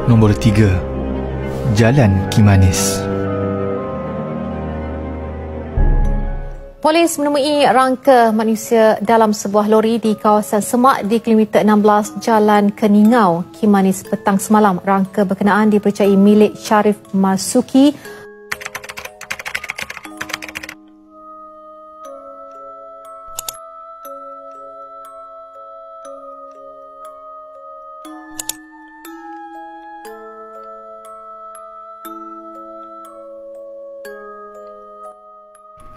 Nombor 3. Jalan Kimanis. Polis menemui rangka manusia dalam sebuah lori di kawasan Semak di kilometer 16 Jalan Keningau, Kimanis petang semalam. Rangka berkenaan dipercayai milik Syarif Masuki.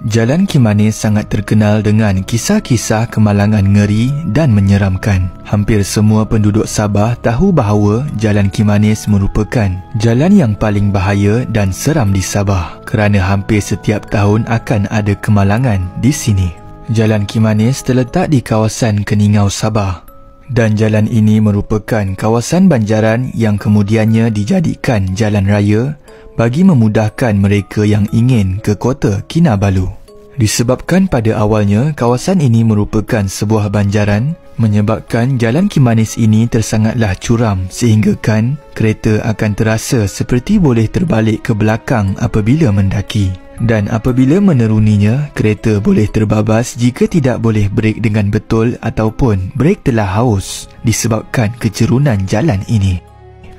Jalan Kimanis sangat terkenal dengan kisah-kisah kemalangan ngeri dan menyeramkan. Hampir semua penduduk Sabah tahu bahawa Jalan Kimanis merupakan jalan yang paling bahaya dan seram di Sabah kerana hampir setiap tahun akan ada kemalangan di sini. Jalan Kimanis terletak di kawasan Keningau, Sabah, dan jalan ini merupakan kawasan banjaran yang kemudiannya dijadikan jalan raya bagi memudahkan mereka yang ingin ke Kota Kinabalu. Disebabkan pada awalnya kawasan ini merupakan sebuah banjaran, menyebabkan Jalan Kimanis ini tersangatlah curam sehinggakan kereta akan terasa seperti boleh terbalik ke belakang apabila mendaki. Dan apabila meneruninya, kereta boleh terbabas jika tidak boleh brek dengan betul ataupun brek telah haus disebabkan kecerunan jalan ini.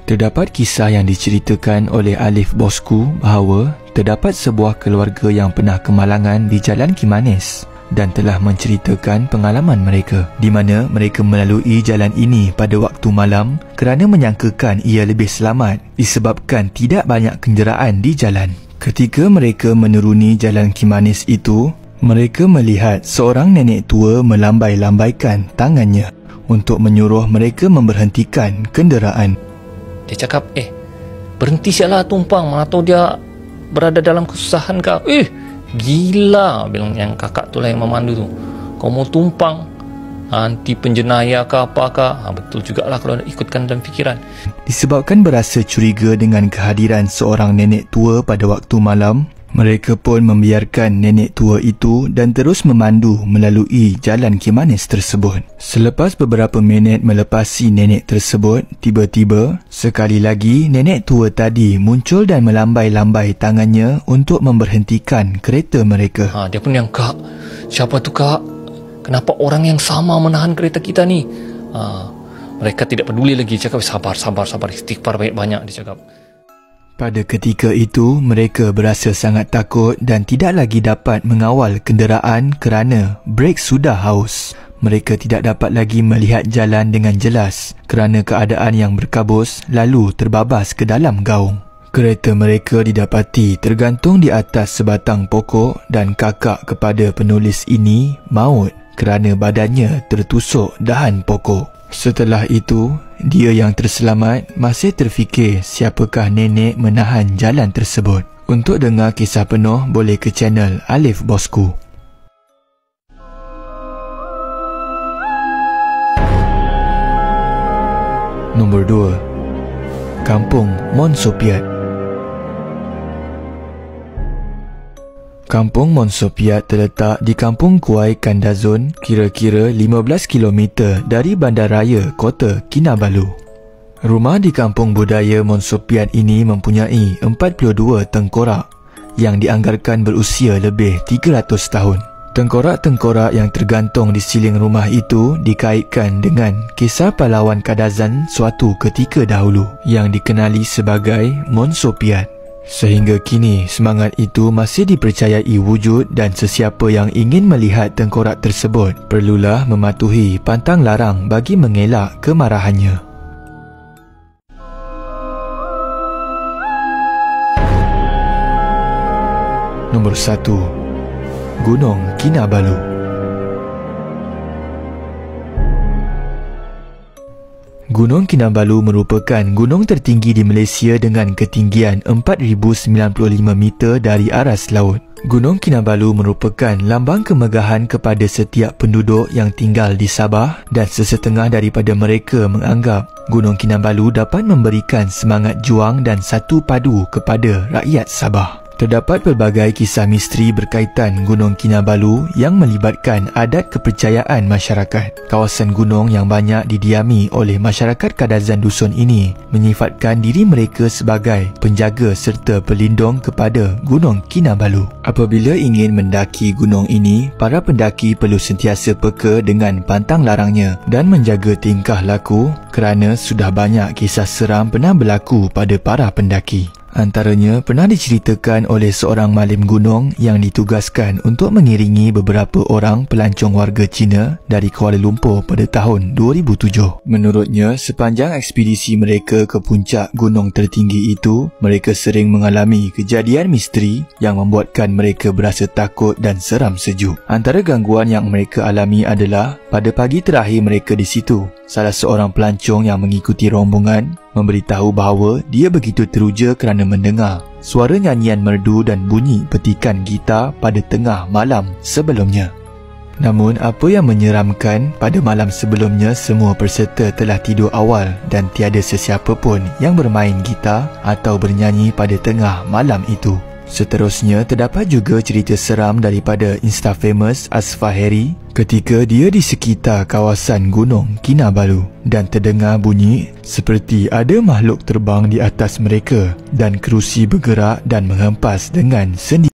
Terdapat kisah yang diceritakan oleh Alif bosku bahawa terdapat sebuah keluarga yang pernah kemalangan di Jalan Kimanis dan telah menceritakan pengalaman mereka di mana mereka melalui jalan ini pada waktu malam kerana menyangkakan ia lebih selamat disebabkan tidak banyak kenderaan di jalan. Ketika mereka meneruni Jalan Kimanis itu, mereka melihat seorang nenek tua melambai-lambaikan tangannya untuk menyuruh mereka memberhentikan kenderaan. Dia cakap, berhenti sialah tumpang, mana tahu dia berada dalam kesusahan kau. Gila, bilang yang kakak tu lah yang memandu tu. Kau mau tumpang, anti penjenayah ke apakah? Betul jugalah kalau ikutkan dalam fikiran. Disebabkan berasa curiga dengan kehadiran seorang nenek tua pada waktu malam, mereka pun membiarkan nenek tua itu dan terus memandu melalui Jalan Kimanis tersebut. Selepas beberapa minit melepasi nenek tersebut, tiba-tiba sekali lagi nenek tua tadi muncul dan melambai-lambai tangannya untuk memberhentikan kereta mereka. Dia pun yang, kak, siapa tu kak? Kenapa orang yang sama menahan kereta kita ni? Mereka tidak peduli lagi, cakap sabar, istighfar banyak-banyak, dia cakap. Pada ketika itu, mereka berasa sangat takut dan tidak lagi dapat mengawal kenderaan kerana brek sudah haus. Mereka tidak dapat lagi melihat jalan dengan jelas kerana keadaan yang berkabus lalu terbabas ke dalam gaung. Kereta mereka didapati tergantung di atas sebatang pokok dan kakak kepada penulis ini maut kerana badannya tertusuk dahan pokok. Setelah itu, dia yang terselamat masih terfikir siapakah nenek menahan jalan tersebut. Untuk dengar kisah penuh, boleh ke channel Alif Bosku. Nombor 2. Kampung Monsopiat. Kampung Monsopiat terletak di Kampung Kuai Kandazon, kira-kira 15 km dari Bandaraya Kota Kinabalu. Rumah di Kampung Budaya Monsopiat ini mempunyai 42 tengkorak yang dianggarkan berusia lebih 300 tahun. Tengkorak-tengkorak yang tergantung di siling rumah itu dikaitkan dengan kisah pahlawan Kadazan suatu ketika dahulu yang dikenali sebagai Monsopiat. Sehingga kini, semangat itu masih dipercayai wujud dan sesiapa yang ingin melihat tengkorak tersebut perlulah mematuhi pantang larang bagi mengelak kemarahannya. Nombor 1. Gunung Kinabalu. Gunung Kinabalu merupakan gunung tertinggi di Malaysia dengan ketinggian 4,095 meter dari aras laut. Gunung Kinabalu merupakan lambang kemegahan kepada setiap penduduk yang tinggal di Sabah dan sesetengah daripada mereka menganggap Gunung Kinabalu dapat memberikan semangat juang dan satu padu kepada rakyat Sabah. Terdapat pelbagai kisah misteri berkaitan Gunung Kinabalu yang melibatkan adat kepercayaan masyarakat. Kawasan gunung yang banyak didiami oleh masyarakat Kadazan Dusun ini menyifatkan diri mereka sebagai penjaga serta pelindung kepada Gunung Kinabalu. Apabila ingin mendaki gunung ini, para pendaki perlu sentiasa peka dengan pantang larangnya dan menjaga tingkah laku kerana sudah banyak kisah seram pernah berlaku pada para pendaki. Antaranya pernah diceritakan oleh seorang malim gunung yang ditugaskan untuk mengiringi beberapa orang pelancong warga Cina dari Kuala Lumpur pada tahun 2007. Menurutnya, sepanjang ekspedisi mereka ke puncak gunung tertinggi itu, mereka sering mengalami kejadian misteri yang membuatkan mereka berasa takut dan seram sejuk. Antara gangguan yang mereka alami adalah pada pagi terakhir mereka di situ, salah seorang pelancong yang mengikuti rombongan memberitahu bahawa dia begitu teruja kerana mendengar suara nyanyian merdu dan bunyi petikan gitar pada tengah malam sebelumnya. Namun apa yang menyeramkan, pada malam sebelumnya semua peserta telah tidur awal dan tiada sesiapa pun yang bermain gitar atau bernyanyi pada tengah malam itu. Seterusnya, terdapat juga cerita seram daripada Instafamous Asfar Harry ketika dia di sekitar kawasan Gunung Kinabalu dan terdengar bunyi seperti ada makhluk terbang di atas mereka dan kerusi bergerak dan menghempas dengan sendiri.